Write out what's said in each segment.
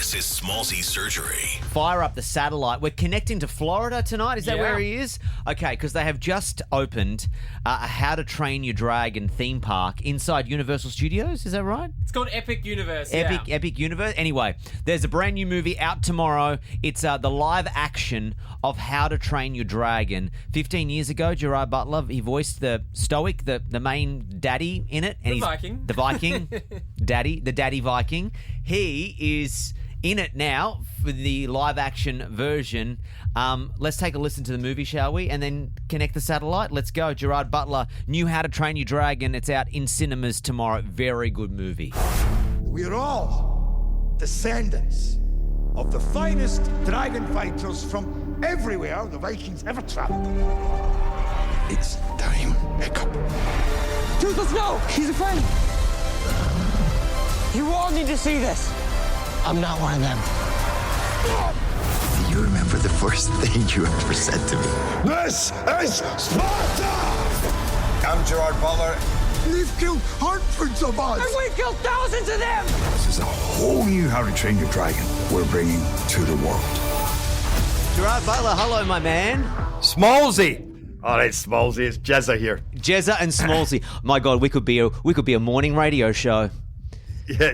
This is Smallzy Surgery. Fire up the satellite. We're connecting to Florida tonight. Is that where he is? Okay, because they have just opened a How to Train Your Dragon theme park inside Universal Studios. Is that right? It's called Epic Universe. Epic Universe. Anyway, there's a brand new movie out tomorrow. It's the live action of How to Train Your Dragon. 15 years ago, Gerard Butler, he voiced the Stoic, the main daddy in it. And The Viking. Daddy, the daddy Viking. He is in it now for the live action version. Let's take a listen to the movie, shall we? And then connect the satellite. Let's go. Gerard Butler, new How to Train Your Dragon. It's out in cinemas tomorrow. Very good movie. We're all descendants of the finest dragon fighters from everywhere the Vikings ever traveled. It's time, Hiccup. Toothless, no! He's a friend! You all need to see this. I'm not one of them. Do you remember the first thing you ever said to me? This is Sparta! I'm Gerard Butler. They've killed hundreds of us! And we killed thousands of them! This is a whole new How to Train Your Dragon we're bringing to the world. Gerard Butler, hello, my man. Smallzy! All right, Smallzy, it's Jezza here. Jezza and Smallzy. My God, we could be a morning radio show.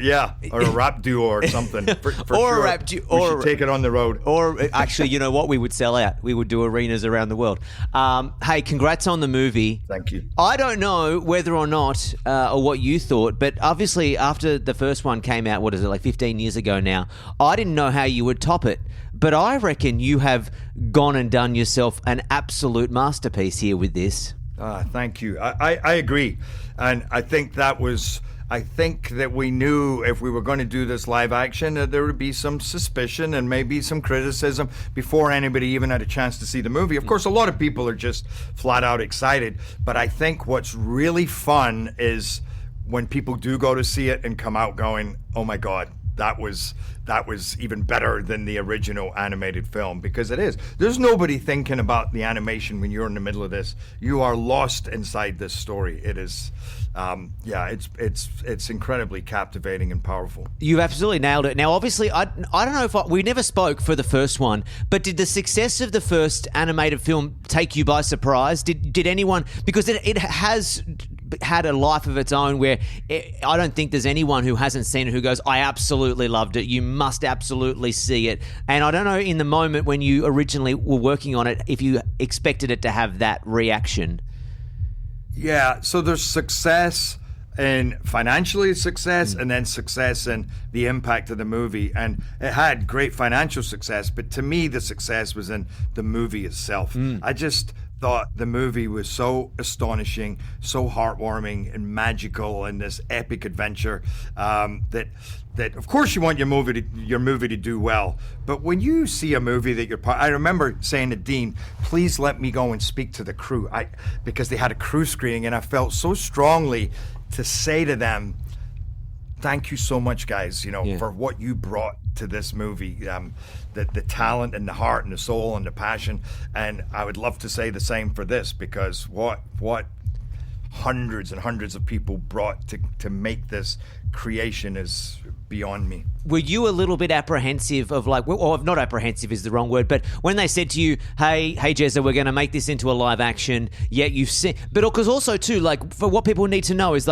Yeah, or a rap duo or something. For Or sure. a rap duo. We should take it on the road. Or actually, you know what? We would sell out. We would do arenas around the world. Hey, congrats on the movie. Thank you. I don't know whether or not, or what you thought, but obviously after the first one came out, what is it, like 15 years ago now, I didn't know how you would top it. But I reckon you have gone and done yourself an absolute masterpiece here with this. Thank you. I agree. And I think that we knew if we were going to do this live action that there would be some suspicion and maybe some criticism before anybody even had a chance to see the movie. Of course, a lot of people are just flat out excited, but I think what's really fun is when people do go to see it and come out going, oh my God, that was even better than the original animated film, because it is. There's nobody thinking about the animation when you're in the middle of this. You are lost inside this story. It is, it's incredibly captivating and powerful. You absolutely nailed it. Now, obviously, I don't know if we never spoke for the first one, but did the success of the first animated film take you by surprise? Did anyone, because it has had a life of its own where I don't think there's anyone who hasn't seen it who goes, I absolutely loved it. You must absolutely see it. And I don't know in the moment when you originally were working on it if you expected it to have that reaction. Yeah, so there's success in financially success and then success in the impact of the movie. And it had great financial success, but to me the success was in the movie itself. I just thought the movie was so astonishing, so heartwarming and magical, and this epic adventure that of course you want your movie to do well, but when you see a movie that you're part, I remember saying to Dean, please let me go and speak to the crew, because they had a crew screening, and I felt so strongly to say to them, thank you so much, guys, for what you brought to this movie, the talent and the heart and the soul and the passion. And I would love to say the same for this, because what hundreds and hundreds of people brought to make this creation is beyond me. Were you a little bit apprehensive of or not apprehensive is the wrong word, but when they said to you, hey Jezza, we're going to make this into a live action, yet you've seen, but because also too, for what people need to know is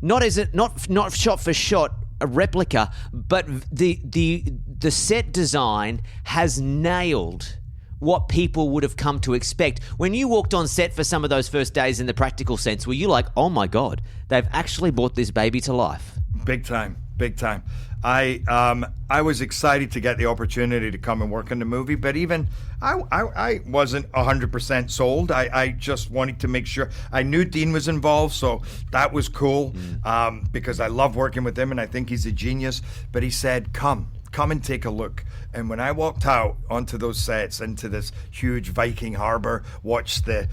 not shot for shot a replica, but the set design has nailed what people would have come to expect. When you walked on set for some of those first days in the practical sense, were you like, oh my God, they've actually brought this baby to life? Big time. I was excited to get the opportunity to come and work on the movie, but even I wasn't 100% sold. I just wanted to make sure. I knew Dean was involved, so that was cool, because I love working with him and I think he's a genius. But he said, come and take a look. And when I walked out onto those sets, into this huge Viking harbor, watched the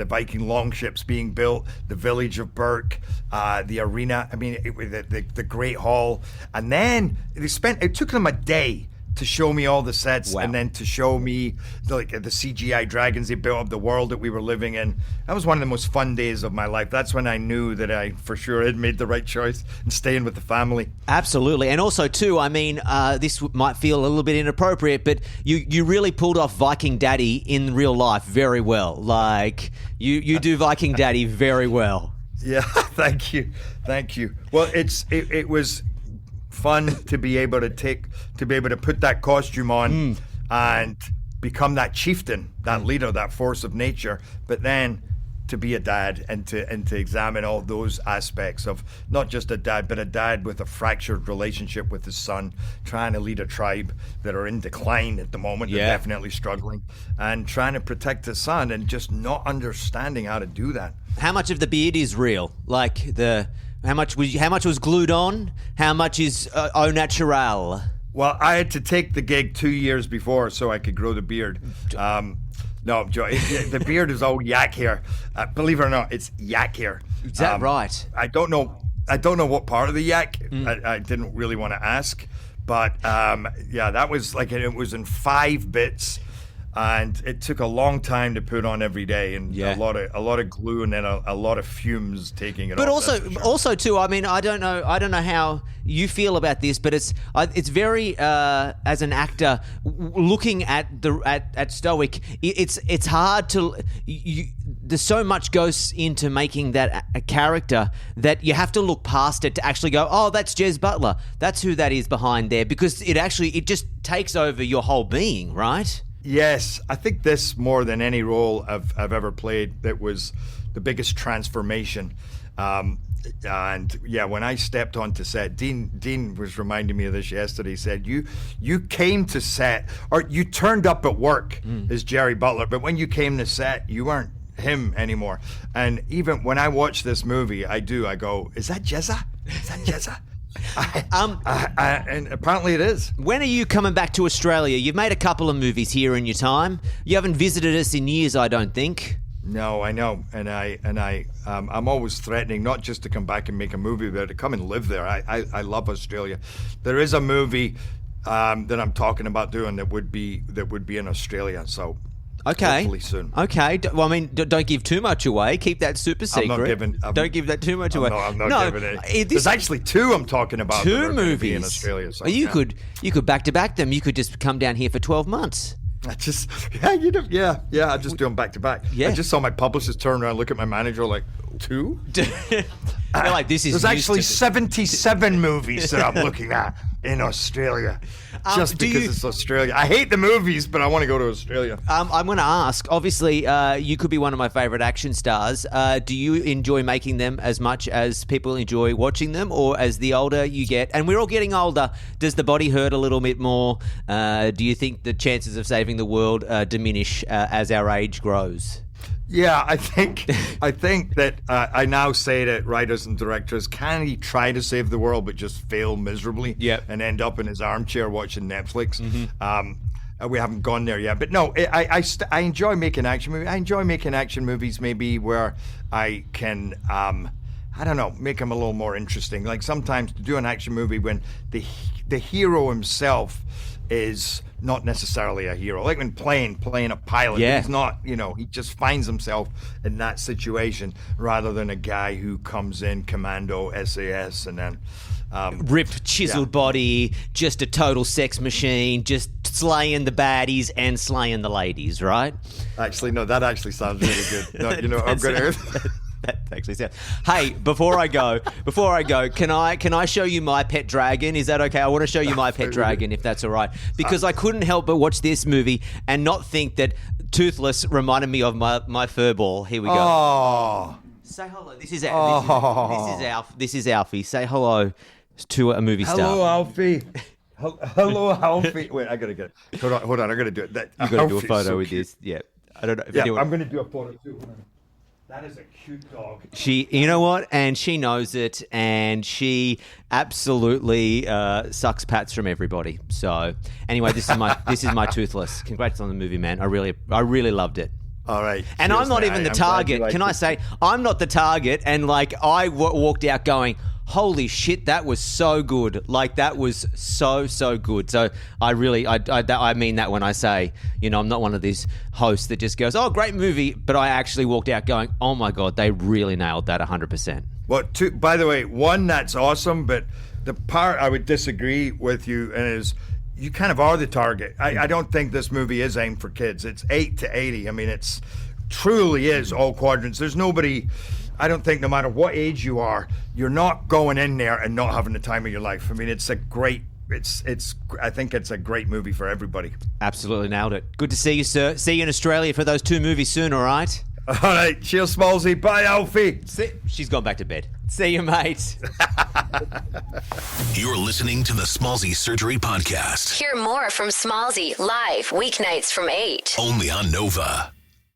Viking longships being built, the village of Burke, the arena, the Great Hall, and then it took them a day to show me all the sets Wow. and then to show me the CGI dragons they built up, the world that we were living in. That was one of the most fun days of my life. That's when I knew that I for sure had made the right choice in staying with the family. Absolutely. And also, too, I mean, this might feel a little bit inappropriate, but you really pulled off Viking Daddy in real life very well. Like, you do Viking Daddy very well. Yeah, thank you. Well, it was fun to be able to put that costume on and become that chieftain, that leader, that force of nature, but then to be a dad and to examine all those aspects of not just a dad, but a dad with a fractured relationship with his son, trying to lead a tribe that are in decline at the moment. Yeah. They're definitely struggling, and trying to protect his son and just not understanding how to do that. How much of the beard is real? Like, how much was glued on? How much is au naturel? Well, I had to take the gig 2 years before so I could grow the beard. No, Joe, the beard is all yak hair. Believe it or not, it's yak hair. Is that right? I don't know what part of the yak. I didn't really want to ask, but yeah, that was like it was in 5 bits, and it took a long time to put on every day, and Yeah. a lot of glue, and then a lot of fumes taking it But off. that's for sure. also too. I mean, I don't know how you feel about this, but it's very as an actor looking at Stoic. It's hard to. There's so much goes into making that a character that you have to look past it to actually go, oh, that's Jez Butler. That's who that is behind there, because it just takes over your whole being, right? Yes, I think this more than any role I've ever played, that was the biggest transformation. And yeah, when I stepped onto set, Dean was reminding me of this yesterday. He said, you came to set, or you turned up at work as Jerry Butler, but when you came to set, you weren't him anymore. And even when I watch this movie, I go, is that Jezza? Is that Jezza? And apparently it is. When are you coming back to Australia? You've made a couple of movies here in your time. You haven't visited us in years, I don't think. No, I know, and I'm always threatening not just to come back and make a movie, but to come and live there. I love Australia. There is a movie that I'm talking about doing that would be in Australia. So Okay. hopefully soon. Okay. Well, I mean, don't give too much away. Keep that super secret. I'm not giving. Don't give that too much away. I'm not giving it. There's actually 2 I'm talking about. that 2 are gonna movies be in Australia. So, Well, you yeah. could back to back them. You could just come down here for 12 months. I just I just do them back to back. Yeah. I just saw my publicist turn around, look at my manager like 2. They're like, this is There's used actually to- 77 movies that I'm looking at in Australia, just do because you- it's Australia. I hate the movies, but I want to go to Australia. I'm going to ask, obviously, you could be one of my favorite action stars. Do you enjoy making them as much as people enjoy watching them? Or as the older you get, and we're all getting older, does the body hurt a little bit more? Do you think the chances of saving the world diminish as our age grows? Yeah, I think that I now say to writers and directors, can he try to save the world but just fail miserably? Yep. And end up in his armchair watching Netflix? We haven't gone there yet, but no, I enjoy making action movies. I enjoy making action movies maybe where I can I don't know, make them a little more interesting. Like sometimes to do an action movie when the hero himself is not necessarily a hero. Like when playing a pilot, Yeah. he's not, he just finds himself in that situation rather than a guy who comes in commando SAS and then Ripped, chiseled body, just a total sex machine, just slaying the baddies and slaying the ladies, right? Actually, no, that actually sounds really good. No, I'm going to. That actually sounds. Hey, before I go, can I show you my pet dragon? Is that okay? I want to show you my pet dragon, if that's all right, because I couldn't help but watch this movie and not think that Toothless reminded me of my furball. Here we go. Oh, Say hello. This is Alfie. Say hello to a movie star. hello, Alfie. Hello, Alfie. Wait, I gotta get it. Hold on. I gotta do it. You got to do a photo with this. Yeah, I don't know. If Yeah, anyone- I'm gonna do a photo too. Hold on. That is a cute dog. You know what? And she knows it, and she absolutely sucks pats from everybody. So anyway, this is my Toothless. Congrats on the movie, man. I really loved it. All right. And cheers, I'm not man. even the I'm glad you target. liked Can I it. say I'm not the target? And like I walked out going, holy shit, that was so good. Like, that was so good. So I mean that when I say, you know, I'm not one of these hosts that just goes, oh, great movie, but I actually walked out going, oh my God, they really nailed that 100%. Well, by the way, one, that's awesome, but the part I would disagree with you is you kind of are the target. I don't think this movie is aimed for kids. It's 8 to 80. I mean, it's truly is all quadrants. There's nobody, I don't think, no matter what age you are, you're not going in there and not having the time of your life. I mean, it's a great, I think it's a great movie for everybody. Absolutely nailed it. Good to see you, sir. See you in Australia for those 2 movies soon, all right? All right, cheers, Smallsy. Bye, Alfie. She's gone back to bed. See you, mate. You're listening to the Smallsy Surgery Podcast. Hear more from Smallsy live weeknights from 8. Only on Nova.